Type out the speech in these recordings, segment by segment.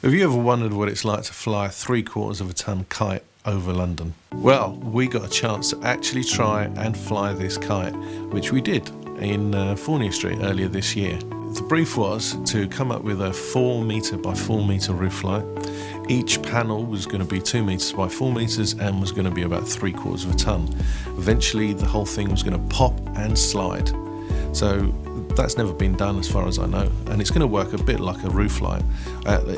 Have you ever wondered what it's like to fly a 3/4 of a ton kite over London? Well, we got a chance to actually try and fly this kite, which we did in Fournier Street earlier this year. The brief was to come up with a 4 metre by 4 metre roof light. Each panel was going to be 2 metres by 4 metres and was going to be about 3/4 of a ton. Eventually the whole thing was going to pop and slide. So that's never been done as far as I know, and it's going to work a bit like a roof light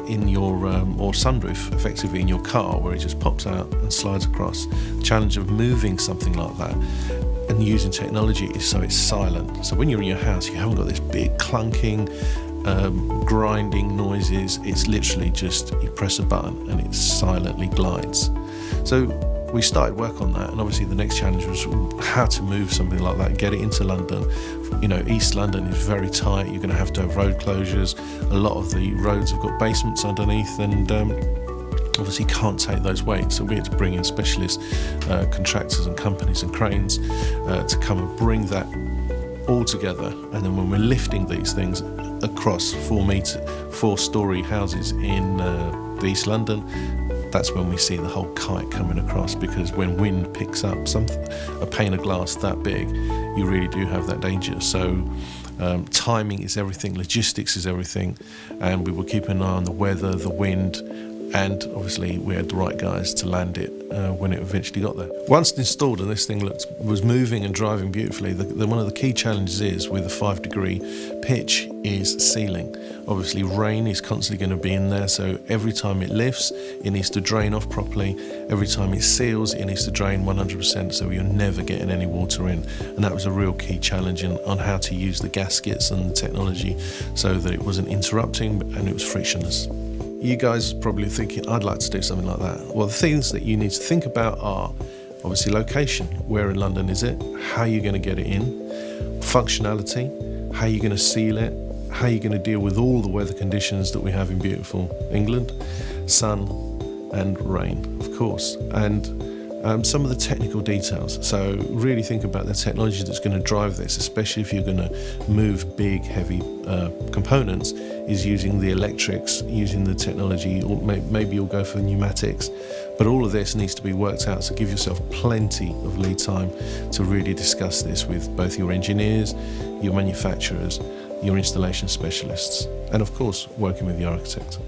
in your or sunroof, effectively in your car, where it just pops out and slides across. The challenge of moving something like that and using technology is so it's silent. So when you're in your house, you haven't got this big clunking, grinding noises. It's literally just you press a button and it silently glides. So we started work on that, and obviously the next challenge was how to move something like that, get it into London. You know, East London is very tight. You're going to have road closures. A lot of the roads have got basements underneath, and obviously can't take those weights. So we had to bring in specialist contractors and companies and cranes to come and bring that all together. And then when we're lifting these things across 4-story houses in East London, that's when we see the whole kite coming across, because when wind picks up a pane of glass that big, you really do have that danger. So timing is everything, logistics is everything, and we were keeping an eye on the weather, the wind, and obviously we had the right guys to land it when it eventually got there. Once installed and this thing was moving and driving beautifully, one of the key challenges is with a 5-degree pitch is sealing. Obviously rain is constantly going to be in there, so every time it lifts it needs to drain off properly. Every time it seals it needs to drain 100%, so you're never getting any water in. And that was a real key challenge on how to use the gaskets and the technology so that it wasn't interrupting and it was frictionless. You guys are probably thinking, I'd like to do something like that. Well, the things that you need to think about are obviously location. Where in London is it? How are you going to get it in? Functionality. How are you going to seal it? How are you going to deal with all the weather conditions that we have in beautiful England? Sun and rain, of course. And some of the technical details. So really think about the technology that's going to drive this, especially if you're going to move big, heavy components, is using the electrics, using the technology, or maybe you'll go for pneumatics. But all of this needs to be worked out, so give yourself plenty of lead time to really discuss this with both your engineers, your manufacturers, your installation specialists, and of course, working with the architect.